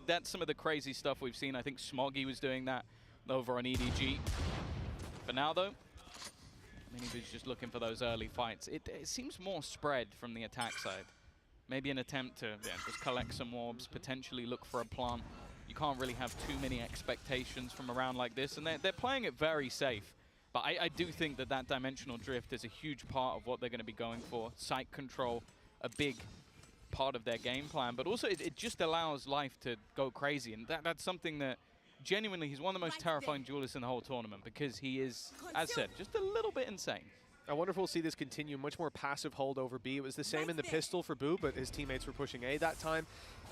That's some of the crazy stuff we've seen. I think Smoggy was doing that over on EDG. For now, though, Minibu's just looking for those early fights. It seems more spread from the attack side. Maybe an attempt to just collect some orbs, potentially look for a plant. You can't really have too many expectations from a round like this, and they're playing it very safe. But I do think that dimensional drift is a huge part of what they're going to be going for. Site control, a big part of their game plan, but also it just allows Life to go crazy, and that's something that genuinely, he's one of the most terrifying duelists in the whole tournament because he is, as said, just a little bit insane. I wonder if we'll see this continue. Much more passive hold over B. It was the same in the pistol for Boo, but his teammates were pushing A that time.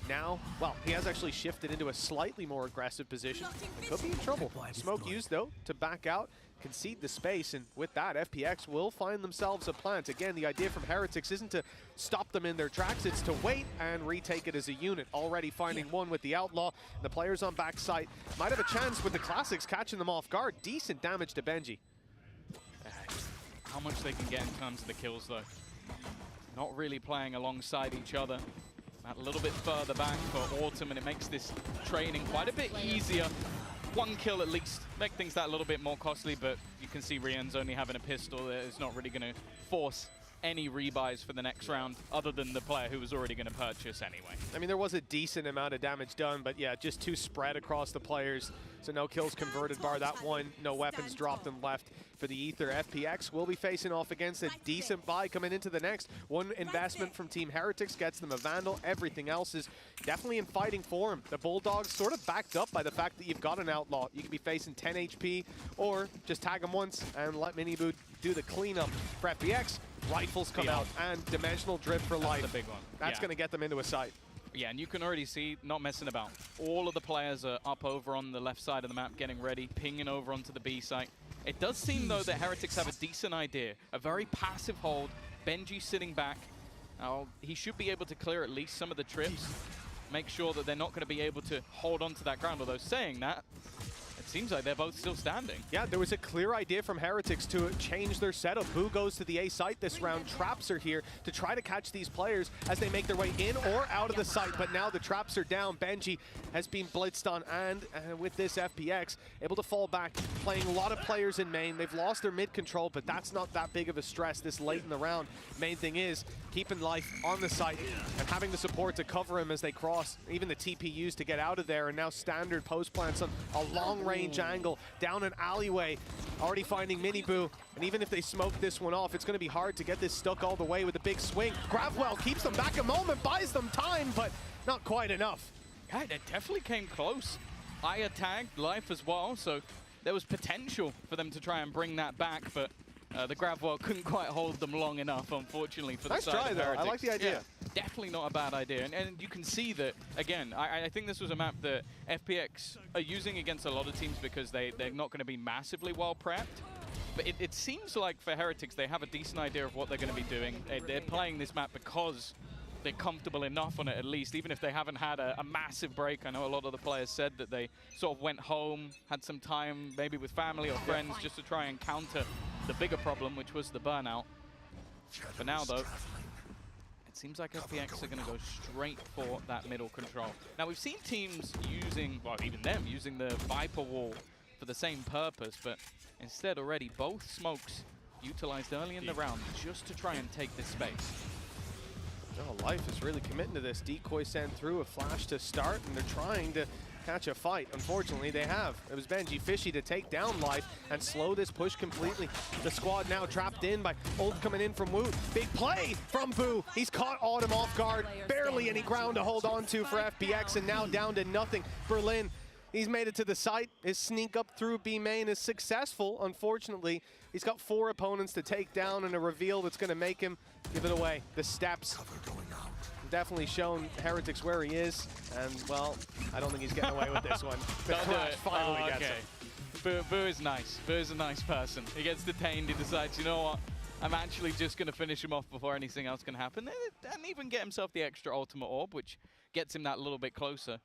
Now, well, he has actually shifted into a slightly more aggressive position. He could be in trouble. Smoke used, though, to back out, concede the space, and with that, FPX will find themselves a plant. Again, the idea from Heretics isn't to stop them in their tracks, it's to wait and retake it as a unit. Already finding one with the Outlaw. The players on backside might have a chance with the Classics catching them off guard. Decent damage to Benji. How much they can get in terms of the kills, though. Not really playing alongside each other. A little bit further back for Autumn, and it makes this training quite a bit easier. One kill at least. Make things that a little bit more costly, but you can see Rian's only having a pistol. It's not really going to force any rebuys for the next round, other than the player who was already going to purchase anyway. I mean, there was a decent amount of damage done, but yeah, just too spread across the players. So no kills converted, bar that one. No weapons dropped and left for the Ether. FPX will be facing off against a decent buy coming into the next. One investment from Team Heretics gets them a Vandal. Everything else is definitely in fighting form. The Bulldogs sort of backed up by the fact that you've got an Outlaw. You could be facing 10 HP, or just tag him once and let Minibu do the cleanup. For FPX, Rifles come out, and Dimensional Drift for Life. That's the big one. That's going to get them into a site. Yeah, and you can already see, not messing about. All of the players are up over on the left side of the map, getting ready, pinging over onto the B site. It does seem, though, that Heretics have a decent idea. A very passive hold. Benji sitting back. Now, he should be able to clear at least some of the trips. Make sure that they're not going to be able to hold on to that ground. Although saying that, it seems like they're both still standing. Yeah, there was a clear idea from Heretics to change their setup. Boo goes to the A site this round. Traps are here to try to catch these players as they make their way in or out of the site. But now the traps are down. Benji has been blitzed on, and with this FPX, able to fall back, playing a lot of players in main. They've lost their mid control, but that's not that big of a stress this late in the round. Main thing is keeping Life on the site and having the support to cover him as they cross. Even the TPUs to get out of there, and now standard post plants on a long range angle down an alleyway. Already finding Minibu, and even if they smoke this one off, it's going to be hard to get this stuck all the way with a big swing. Gravwell keeps them back a moment, buys them time, but not quite enough. Yeah, they definitely came close. Aya tagged Life as well, so there was potential for them to try and bring that back, but the Gravwell couldn't quite hold them long enough, unfortunately, for the nice side try, of though. Heretics. I like the idea. Yeah, definitely not a bad idea. And you can see that, again, I think this was a map that FPX are using against a lot of teams because they're not going to be massively well prepped. But it seems like for Heretics, they have a decent idea of what they're going to be doing. They're playing this map because they're comfortable enough on it, at least, even if they haven't had a massive break. I know a lot of the players said that they sort of went home, had some time, maybe with family or friends, just to try and counter the bigger problem, which was the burnout. For now, though, it seems like FPX are going to go straight for that middle control. Now, we've seen teams using, well, even them, using the Viper wall for the same purpose, but instead already both smokes utilized early in the round just to try and take this space. Oh, Life is really committing to this. Decoy sent through a flash to start, and they're trying to catch a fight. Unfortunately, they have. It was Benji Fishy to take down Life and slow this push completely. The squad now trapped in by Ult coming in from Wu. Big play from Boo. He's caught Autumn off guard. Barely any ground to hold on to for FPX, and now down to nothing. Berlin, he's made it to the site. His sneak up through B main is successful. Unfortunately, he's got 4 opponents to take down and a reveal that's going to make him give it away. The steps definitely shown Heretics where he is, and, well, I don't think he's getting away with this one. The crash finally gets him. Boo is nice. Boo is a nice person. He gets detained. He decides, you know what? I'm actually just going to finish him off before anything else can happen. And even get himself the extra ultimate orb, which gets him that little bit closer.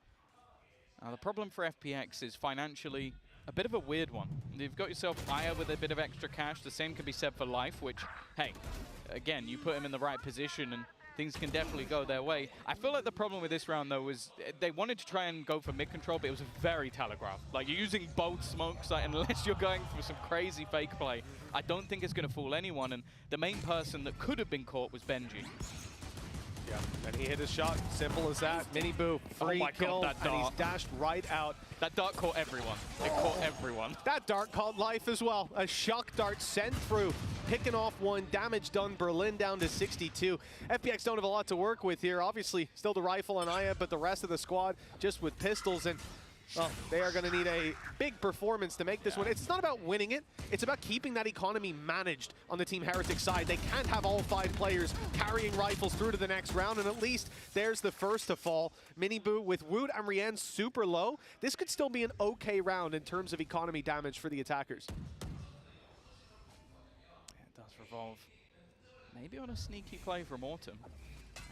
Now, the problem for FPX is financially a bit of a weird one. You've got yourself Aya with a bit of extra cash. The same can be said for Life, which, hey, again, you put him in the right position and things can definitely go their way. I feel like the problem with this round, though, was they wanted to try and go for mid-control, but it was very telegraphed. Like, you're using both smokes, like, unless you're going for some crazy fake play, I don't think it's going to fool anyone, and the main person that could have been caught was Benji. Yeah, and he hit his shot. Simple as that. Mini Boo, free kill, God, and he's dashed right out. That dart caught everyone. It caught everyone. That dart caught life as well. A shock dart sent through, picking off one, damage done, Berlin down to 62. FPX don't have a lot to work with here. Obviously, still the rifle on Aya, but the rest of the squad just with pistols, and well, they are going to need a big performance to make this one. It's not about winning it. It's about keeping that economy managed on the Team Heretic side. They can't have all 5 players carrying rifles through to the next round, and at least there's the first to fall. Miniboo with Wood and Rien super low. This could still be an okay round in terms of economy damage for the attackers. It does revolve. Maybe on a sneaky play from Autumn.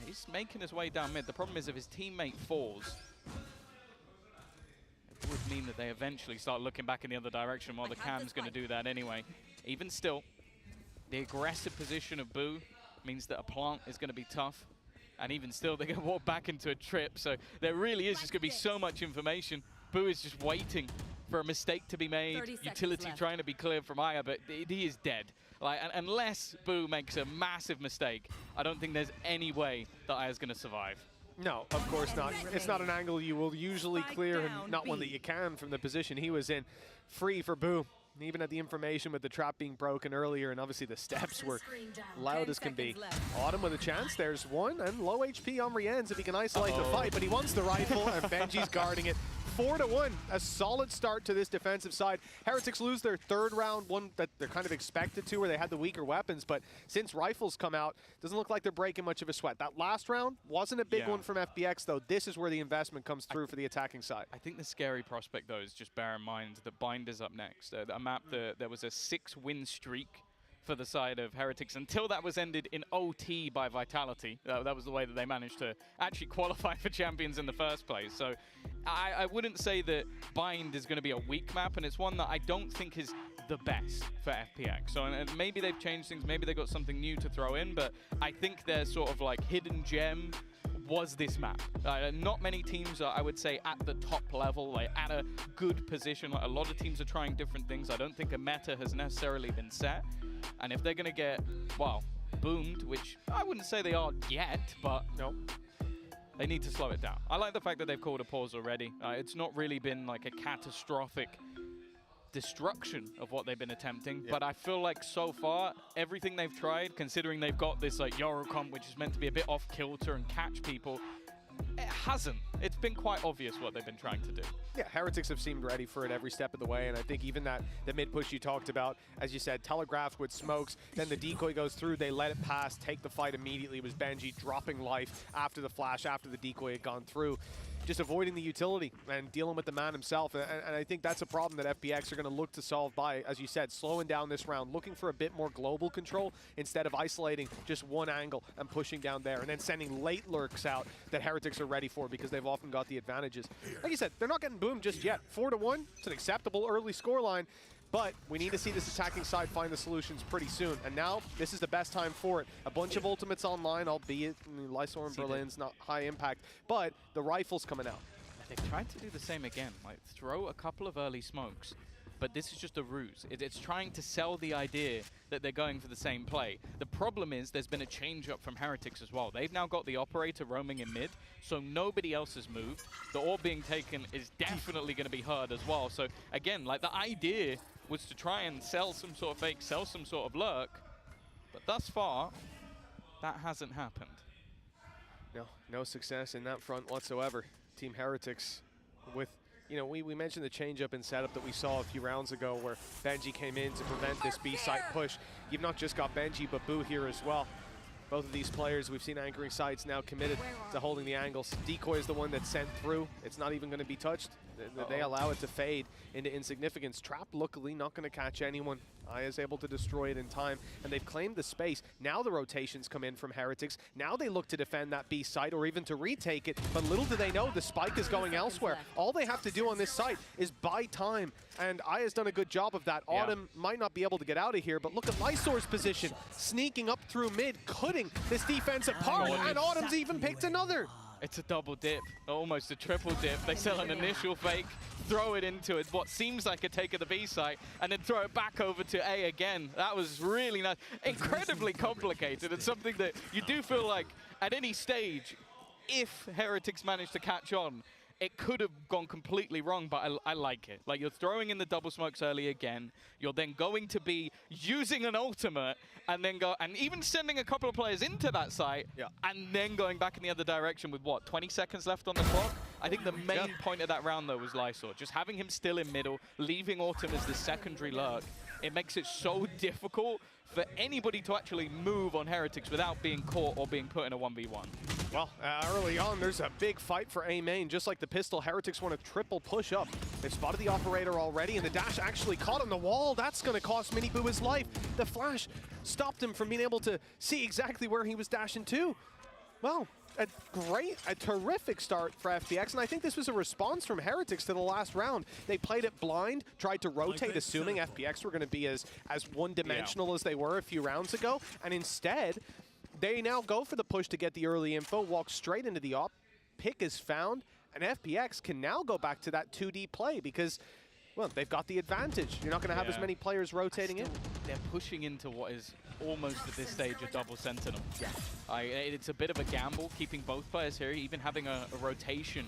He's making his way down mid. The problem is if his teammate falls, it would mean that they eventually start looking back in the other direction while the cam's going to do that anyway. Even still, the aggressive position of Boo means that a plant is going to be tough. And even still, they're going to walk back into a trip. So there really is just going to be so much information. Boo is just waiting for a mistake to be made. Utility trying to be cleared from Aya, but he is dead. Like, unless Boo makes a massive mistake, I don't think there's any way that Aya's going to survive. No, of course not. It's not an angle you will usually clear, and not one that you can from the position he was in. Free for Boo. Even at the information with the trap being broken earlier, and obviously the steps were loud as can be. Autumn with a chance. There's one, and low HP on Rienz if he can isolate the fight, but he wants the rifle, and Benji's guarding it. 4-1, a solid start to this defensive side. Heretics lose their third round, one that they're kind of expected to, where they had the weaker weapons, but since rifles come out, doesn't look like they're breaking much of a sweat. That last round wasn't a big one from FPX, though. This is where the investment comes through for the attacking side. I think the scary prospect, though, is just bear in mind that Bind is up next. A map that there was a 6-win streak for the side of Heretics until that was ended in OT by Vitality. That was the way that they managed to actually qualify for champions in the first place. So I wouldn't say that Bind is going to be a weak map, and it's one that I don't think is the best for FPX. So and maybe they've changed things, maybe they got something new to throw in, but I think their sort of like hidden gem was this map. Not many teams are, I would say, at the top level, like at a good position. Like, a lot of teams are trying different things. I don't think a meta has necessarily been set. And if they're going to get, well, boomed, which I wouldn't say they are yet, but no, they need to slow it down. I like the fact that they've called a pause already. It's not really been like a catastrophic destruction of what they've been attempting, but I feel like so far everything they've tried, considering they've got this like Yoru comp which is meant to be a bit off kilter and catch people, it hasn't. It's been quite obvious what they've been trying to do. Yeah, Heretics have seemed ready for it every step of the way, and I think even the mid push you talked about, as you said, telegraphed with smokes, then the decoy goes through, they let it pass, take the fight immediately. It was Benji dropping life after the flash, after the decoy had gone through. Just avoiding the utility and dealing with the man himself. And I think that's a problem that FPX are going to look to solve by, as you said, slowing down this round, looking for a bit more global control instead of isolating just one angle and pushing down there, and then sending late lurks out that Heretics are ready for because they've often got the advantages. Like you said, they're not getting boomed just yet. 4-1, it's an acceptable early scoreline, but we need to see this attacking side find the solutions pretty soon. And now, this is the best time for it. A bunch of ultimates online, albeit Lysor and Berlin's not high impact, but the rifle's coming out. They've tried to do the same again, like throw a couple of early smokes, but this is just a ruse. It's trying to sell the idea that they're going for the same play. The problem is there's been a change up from Heretics as well. They've now got the operator roaming in mid, so nobody else has moved. The orb being taken is definitely going to be heard as well. So again, like the idea was to try and sell some sort of fake, sell some sort of lurk, but thus far, that hasn't happened. No success in that front whatsoever. Team Heretics with, you know, we mentioned the change-up in setup that we saw a few rounds ago where Benji came in to prevent this B-site push. You've not just got Benji, but Boo here as well. Both of these players, we've seen anchoring sites now committed to holding the angles. Decoy is the one that's sent through. It's not even going to be touched. They allow it to fade into insignificance. Trap, luckily, not going to catch anyone. Aya is able to destroy it in time, and they've claimed the space. Now the rotations come in from Heretics. Now they look to defend that B site or even to retake it, but little do they know the spike is going elsewhere. All they have to do on this site is buy time, and Aya's done a good job of that. Yeah. Autumn might not be able to get out of here, but look at Lysor's position, sneaking up through mid, cutting this defense apart, and Autumn's even picked another. It's a double dip, almost a triple dip. They sell an initial fake, throw it into it, what seems like a take of the B site, and then throw it back over to A again. That was really nice. Incredibly complicated. It's something that you do feel like at any stage, if Heretics managed to catch on, it could have gone completely wrong, but I like it. Like, you're throwing in the double smokes early again. You're then going to be using an ultimate and then and even sending a couple of players into that site, and then going back in the other direction with, what, 20 seconds left on the clock? I think the main point of that round, though, was Lysor. Just having him still in middle, leaving Autumn as the secondary lurk, it makes it so difficult for anybody to actually move on Heretics without being caught or being put in a 1v1. Well, early on, there's a big fight for A main. Just like the pistol, Heretics want to triple push up. They've spotted the operator already, and the dash actually caught on the wall. That's going to cost Miniboo his life. The flash stopped him from being able to see exactly where he was dashing to. Well, a terrific start for FPX, and I think this was a response from Heretics to the last round. They played it blind, tried to rotate, assuming FPX were going to be as one-dimensional as they were a few rounds ago, and instead, they now go for the push to get the early info, walk straight into the op, pick is found, and FPX can now go back to that 2D play because, well, they've got the advantage. You're not going to have as many players rotating in. They're pushing into what is almost at this stage a double sentinel. It's a bit of a gamble keeping both players here, even having a rotation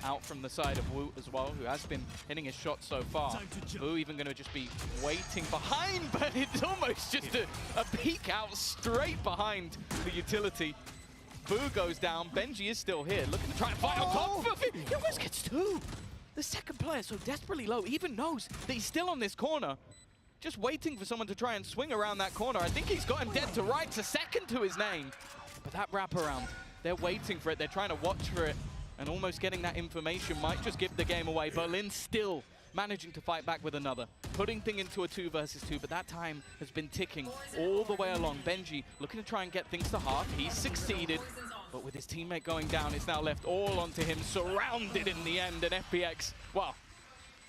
out from the side of Wu as well, who has been hitting his shot so far. Wu even going to just be waiting behind, but it's almost just a peek out straight behind the utility. Boo goes down, Benji is still here, looking to try and fight on top of it. He almost gets two. The second player so desperately low, even knows that he's still on this corner. Just waiting for someone to try and swing around that corner. I think he's got him dead to rights, a second to his name. But that wraparound, they're waiting for it, they're trying to watch for it, and almost getting that information might just give the game away. Berlin still managing to fight back with another, putting thing into a 2 versus 2, but that time has been ticking all the way along. Benji looking to try and get things to half. He's succeeded, but with his teammate going down, it's now left all onto him, surrounded in the end, and FPX, well,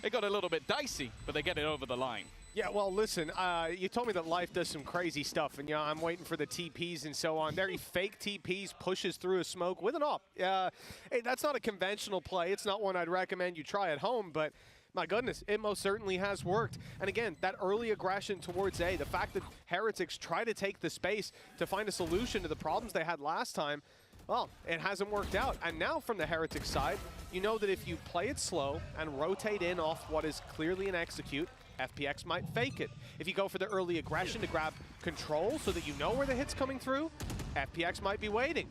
it got a little bit dicey, but they get it over the line. Yeah, well, listen, you told me that Life does some crazy stuff, and I'm waiting for the TPs and so on. There he fake TPs, pushes through a smoke with an op. Hey, that's not a conventional play. It's not one I'd recommend you try at home, but my goodness, it most certainly has worked. And again, that early aggression towards A, the fact that Heretics try to take the space to find a solution to the problems they had last time, well, it hasn't worked out. And now from the Heretics side, you know that if you play it slow and rotate in off what is clearly an execute, FPX might fake it. If you go for the early aggression to grab control so that you know where the hit's coming through, FPX might be waiting.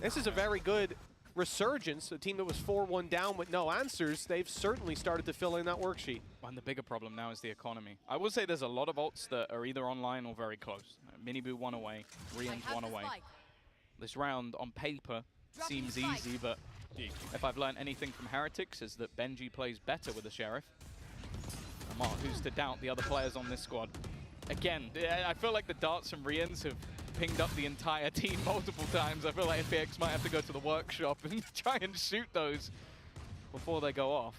This is a very good resurgence. A team that was 4-1 down with no answers, they've certainly started to fill in that worksheet. And the bigger problem now is the economy. I will say there's a lot of ults that are either online or very close. Miniboo 1 away, Rian's 1 away. This round on paper seems easy, but if I've learned anything from Heretics is that Benji plays better with the Sheriff. Mark, who's to doubt the other players on this squad? Again, I feel like the darts from Rians have pinged up the entire team multiple times. I feel like FPX might have to go to the workshop and try and shoot those before they go off.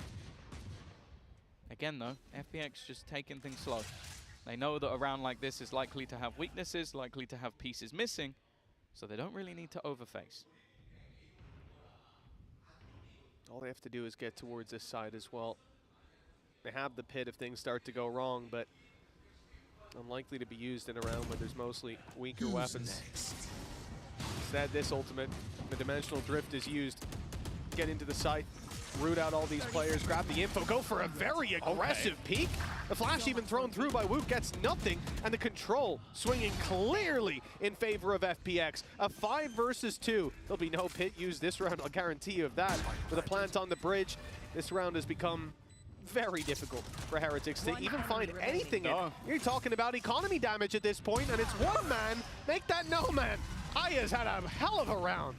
Again though, FPX just taking things slow. They know that a round like this is likely to have weaknesses, likely to have pieces missing, so they don't really need to overface. All they have to do is get towards this side as well. They have the pit if things start to go wrong, but unlikely to be used in a round where there's mostly weaker weapons. Instead, this ultimate, the dimensional drift is used. Get into the site, root out all these players, grab the info, go for a very aggressive peek. The flash even thrown through by Woot gets nothing, and the control swinging clearly in favor of FPX. A 5 versus 2. There'll be no pit used this round, I'll guarantee you of that. With a plant on the bridge, this round has become very difficult for Heretics to even find anything in. You're talking about economy damage at this point, and it's one man. Make that no man. Aya's had a hell of a round.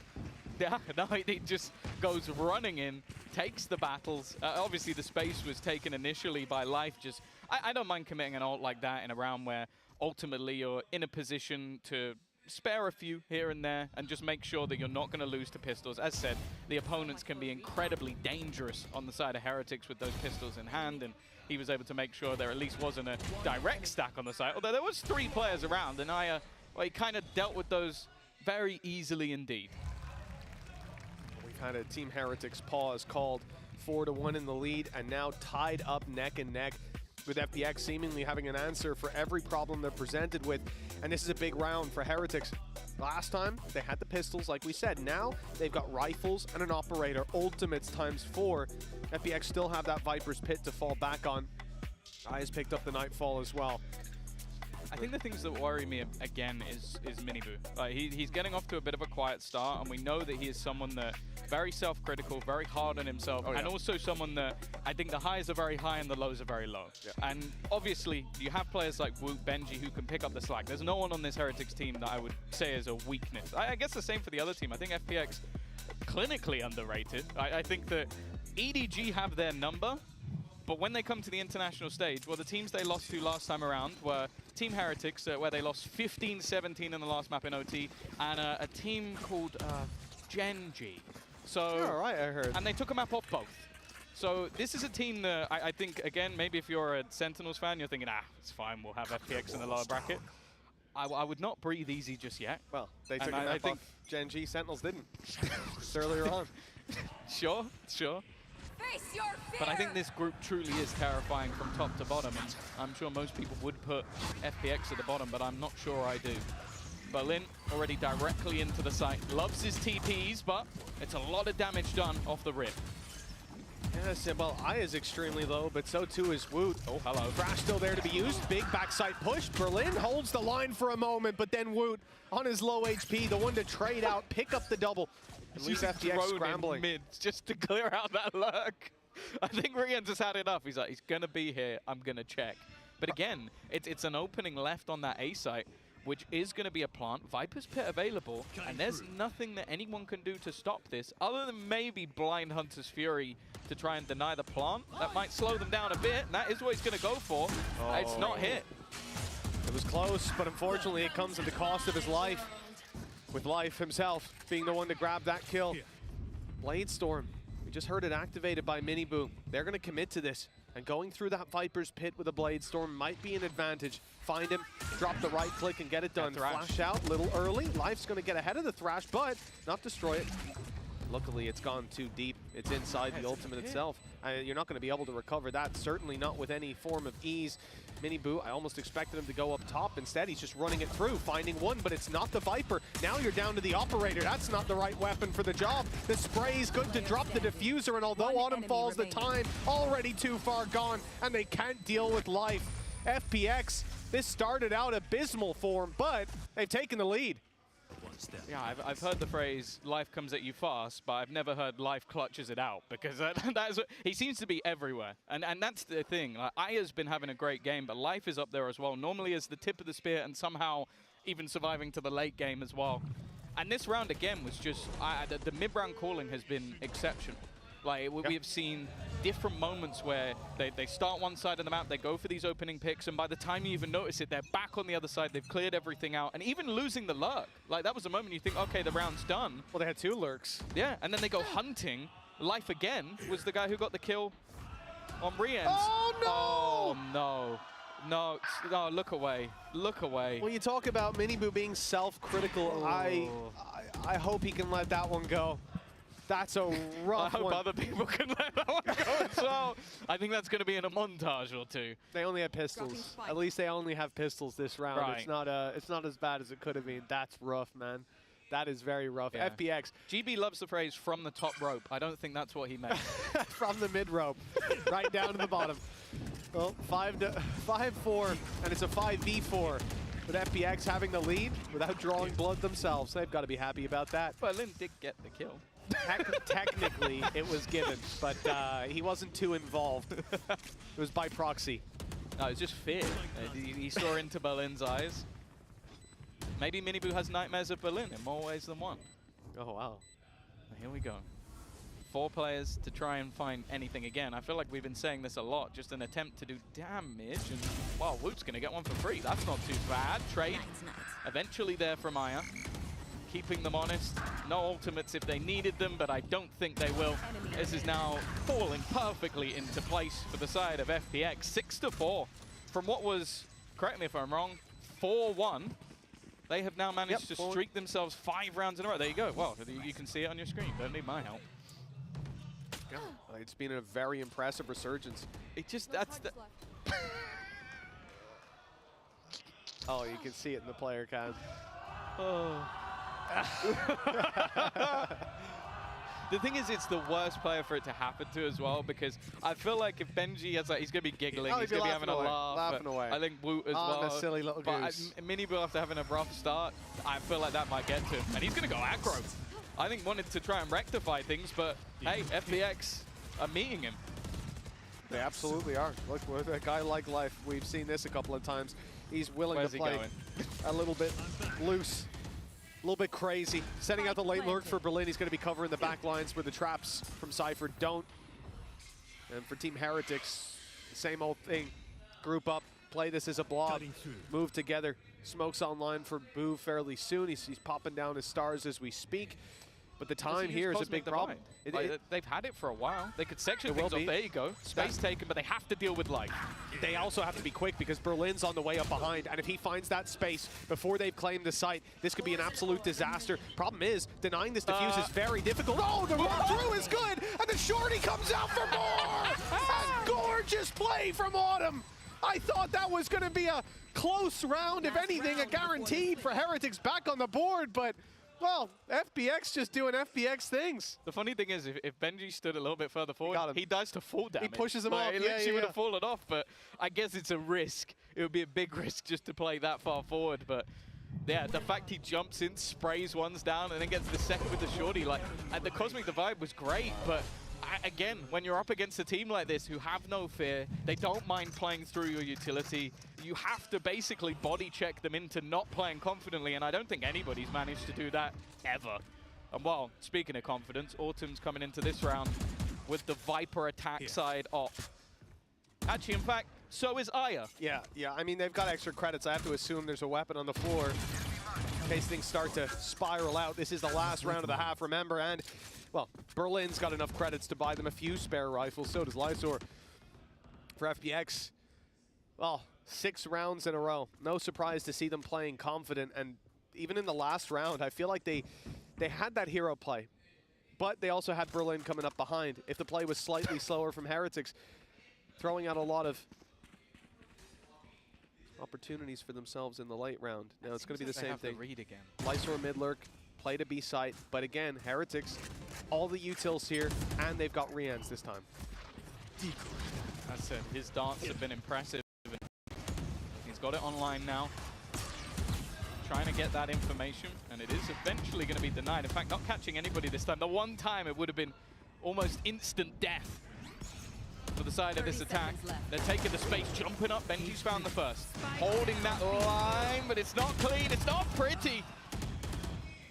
Yeah, no, he just goes running in, takes the battles. Obviously, the space was taken initially by Life. Just, I don't mind committing an ult like that in a round where ultimately you're in a position to spare a few here and there and just make sure that you're not going to lose to pistols. As said, the opponents can be incredibly dangerous on the side of Heretics with those pistols in hand, and he was able to make sure there at least wasn't a direct stack on the side. Although there was 3 players around, and well, he kind of dealt with those very easily indeed. We've had a Team Heretics pause called 4-1 in the lead, and now tied up neck and neck, with FPX seemingly having an answer for every problem they're presented with. And this is a big round for Heretics. Last time, they had the pistols, like we said. Now, they've got rifles and an operator. Ultimates ×4. FPX still have that Viper's Pit to fall back on. Eyes picked up the Nightfall as well. I think the things that worry me again is Miniboo. He's getting off to a bit of a quiet start, and we know that he is someone that very self-critical, very hard on himself, and also someone that I think the highs are very high and the lows are very low. And obviously, you have players like Woot, Benji who can pick up the slack. There's no one on this Heretics team that I would say is a weakness. I guess the same for the other team. I think FPX clinically underrated. I think that EDG have their number, but when they come to the international stage, well, the teams they lost to last time around were Team Heretics, where they lost 15-17 in the last map in OT, and a team called Genji. So, yeah, right, I heard. And they took a map off both. So this is a team that I think, again, maybe if you're a Sentinels fan, you're thinking, it's fine, we'll have FPX in the lower bracket. I would not breathe easy just yet. Well, they took a map off Genji, Sentinels didn't. Just earlier on. Sure. But I think this group truly is terrifying from top to bottom, and I'm sure most people would put FPX at the bottom, but I'm not sure I do. Berlin already directly into the site. Loves his TPs, but it's a lot of damage done off the rip. Yes, well, I is extremely low, but so too is Woot. Oh, hello. Crash still there to be used. Big backside push. Berlin holds the line for a moment, but then Woot on his low HP, the one to trade out, pick up the double. At least FPX scrambling. Mid just to clear out that lurk. I think Rian just had enough. He's like, he's going to be here. I'm going to check. But again, it's an opening left on that A site, which is going to be a plant. Viper's Pit available, and there's nothing that anyone can do to stop this, other than maybe Blind Hunter's Fury to try and deny the plant. That might slow them down a bit, and that is what he's going to go for. It's not hit. It was close, but unfortunately it comes at the cost of his life, with Life himself being the one to grab that kill. Blade Storm, we just heard it activated by Miniboo. They're going to commit to this, and going through that Viper's Pit with a Blade Storm might be an advantage. Find him, drop the right click, and get it done. Flash out a little early. Life's going to get ahead of the Thrash, but not destroy it. Luckily, it's gone too deep. It's inside the ultimate itself. You're not going to be able to recover that, certainly not with any form of ease. Miniboo, I almost expected him to go up top. Instead, he's just running it through, finding one, but it's not the Viper. Now you're down to the operator. That's not the right weapon for the job. The spray's good to drop the diffuser, and although Autumn falls, the time already too far gone, and they can't deal with Life. FPX, this started out abysmal for him, but they've taken the lead. Yeah, I've heard the phrase, life comes at you fast, but I've never heard life clutches it out, because he seems to be everywhere. And that's the thing. Like, Aya's been having a great game, but Life is up there as well, normally as the tip of the spear and somehow even surviving to the late game as well. And this round, again, was just, the mid-round calling has been exceptional. Like, we have seen different moments where they start one side of the map, they go for these opening picks, and by the time you even notice it, they're back on the other side, they've cleared everything out, and even losing the lurk. Like, that was a moment you think, okay, the round's done. Well, they had 2 lurks. Yeah, and then they go hunting. Life again was the guy who got the kill on Rien's. Oh, no! Oh, no. No, look away. Look away. When you talk about Miniboo being self-critical, I hope he can let that one go. That's a rough one. I hope other people can let that one go as well. I think that's going to be in a montage or two. They only have pistols. At least they only have pistols this round. Right. It's not as bad as it could have been. That's rough, man. That is very rough. Yeah. FPX. GB loves the phrase "from the top rope." I don't think that's what he meant. From the mid rope, right down to the bottom. Well, 5-4, and it's a 5v4. With FPX having the lead without drawing blood themselves. They've got to be happy about that. But Lin did get the kill. Technically, it was given, but he wasn't too involved. It was by proxy. No, it was just fear. He saw into Berlin's eyes. Maybe Miniboo has nightmares of Berlin in more ways than one. Oh, wow. Here we go. 4 players to try and find anything again. I feel like we've been saying this a lot, just an attempt to do damage, and wow, Woot's gonna get one for free. That's not too bad. Trade eventually there from Aya, keeping them honest. No ultimates if they needed them, but I don't think they will. This is now falling perfectly into place for the side of FPX. 6-4 from what was, correct me if I'm wrong, 4-1. They have now managed to streak themselves 5 rounds in a row. There you go. Well, you can see it on your screen. Don't need my help. Yeah, it's been a very impressive resurgence. It just, that's the... Oh, you can see it in the player cam. Oh. The thing is, it's the worst player for it to happen to as well, because I feel like if Benji has, like, he's going to be giggling, he's going to be having a laugh. Laughing away. I think Woot as well. The silly little goose. But Minibu, after having a rough start, I feel like that might get to him. And he's going to go aggro. I think wanted to try and rectify things, but hey, FPX are meeting him. They absolutely are. Look, with a guy like Life, we've seen this a couple of times. He's willing to play a little bit loose. A little bit crazy. Setting out the late lurk for Berlin. He's going to be covering the back lines where the traps from Cypher don't. And for Team Heretics, same old thing. Group up, play this as a blob, move together. Smoke's online for Boo fairly soon. He's popping down his stars as we speak. But the time here is a big problem. They've had it for a while. They could section things off. There you go. Space taken, but they have to deal with Life. They also have to be quick because Berlin's on the way up behind. And if he finds that space before they've claimed the site, this could be an absolute disaster. Problem is, denying this defuse is very difficult. Oh, the run through is good. And the shorty comes out for more. A gorgeous play from Autumn. I thought that was going to be a close round, if anything, a guaranteed for Heretics back on the board. But well, FPX just doing FPX things. The funny thing is, if Benji stood a little bit further forward, he dies to full damage. He pushes him off. He literally would have fallen off, but I guess it's a risk. It would be a big risk just to play that far forward, but yeah, the fact he jumps in, sprays ones down, and then gets the second with the shorty, like, and the Cosmic Divide was great, but again, when you're up against a team like this who have no fear, they don't mind playing through your utility, you have to basically body check them into not playing confidently, and I don't think anybody's managed to do that ever. And well, speaking of confidence, Autumn's coming into this round with the Viper attack side op. Actually, in fact, so is Aya. Yeah, I mean, they've got extra credits. I have to assume there's a weapon on the floor in case things start to spiral out. This is the last round of the half, remember, and well, Berlin's got enough credits to buy them a few spare rifles, so does Lysor. For FPX, well, 6 rounds in a row. No surprise to see them playing confident, and even in the last round, I feel like they had that hero play, but they also had Berlin coming up behind. If the play was slightly slower from Heretics, throwing out a lot of opportunities for themselves in the late round. Now it's going to be the same thing. Lysor mid-lurk, play to B site, but again, Heretics, all the utils here, and they've got Rians this time. That's it. His darts have been impressive. He's got it online now. Trying to get that information, and it is eventually going to be denied. In fact, not catching anybody this time. The one time it would have been almost instant death for the side of this attack. They're taking the space, jumping up. Benji's found the first. Holding that line, but it's not clean. It's not pretty.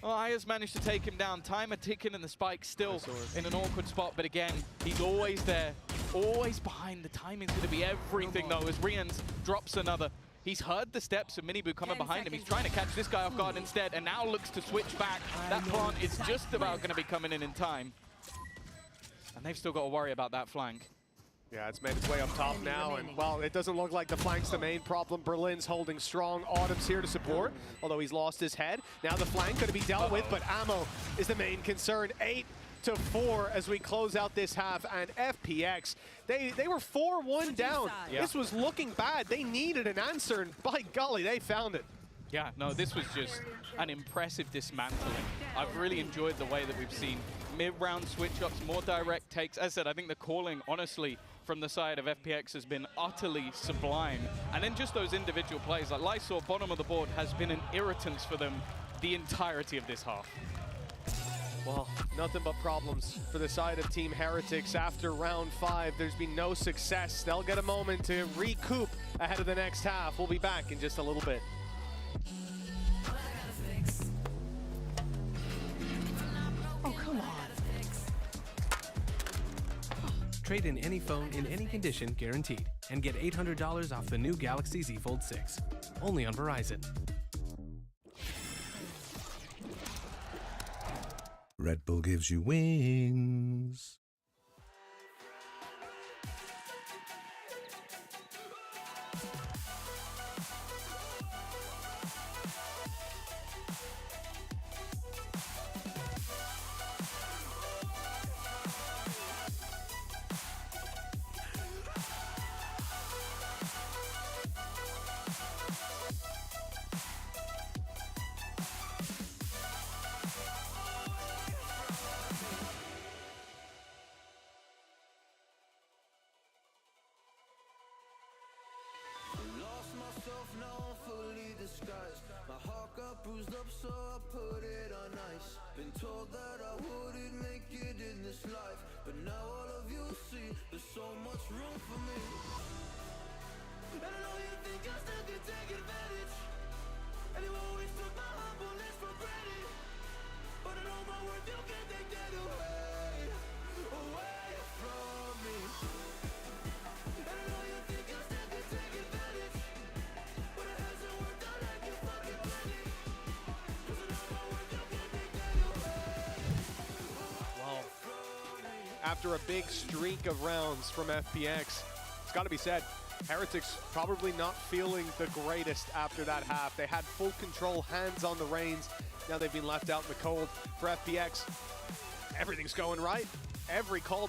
Well, Aya's managed to take him down. Timer ticking and the spike still in an awkward spot. But again, he's always there, always behind. The timing's going to be everything, though, as Rians drops another. He's heard the steps of Minibu coming behind him. He's trying to catch this guy off guard instead, and now looks to switch back. That plant is just about going to be coming in time. And they've still got to worry about that flank. Yeah, it's made its way up top now, and well, it doesn't look like the flank's the main problem. Berlin's holding strong. Autumn's here to support, although he's lost his head. Now the flank going to be dealt with, but ammo is the main concern. 8-4 as we close out this half, and FPX, they were 4-1 down. Yeah. This was looking bad. They needed an answer, and by golly, they found it. Yeah, no, this was just an impressive dismantling. I've really enjoyed the way that we've seen mid-round switch-ups, more direct takes. As I said, I think the calling, honestly, from the side of FPX has been utterly sublime. And then just those individual plays, like Lysor, bottom of the board, has been an irritant for them the entirety of this half. Well, nothing but problems for the side of Team Heretics after round 5. There's been no success. They'll get a moment to recoup ahead of the next half. We'll be back in just a little bit. Oh, come on. Trade in any phone in any condition guaranteed and get $800 off the new Galaxy Z Fold 6. Only on Verizon. Red Bull gives you wings. Now I'm fully disguised. My heart got bruised up, so I put it on ice. Been told that I wouldn't make it in this life, but now all of you see there's so much room for me. And I know you think I still can take advantage, and you always took my humbleness for granted, but I know my worth, you can't take that away from me. And I know you think I still can take advantage, but it hasn't worked out like you fucking planned it, 'cause I know my worth, you can't take that away. Well, after a big streak of rounds from FPX, it's got to be said, Heretics probably not feeling the greatest after that half. They had full control, hands on the reins. Now they've been left out in the cold. For FPX, everything's going right. Every call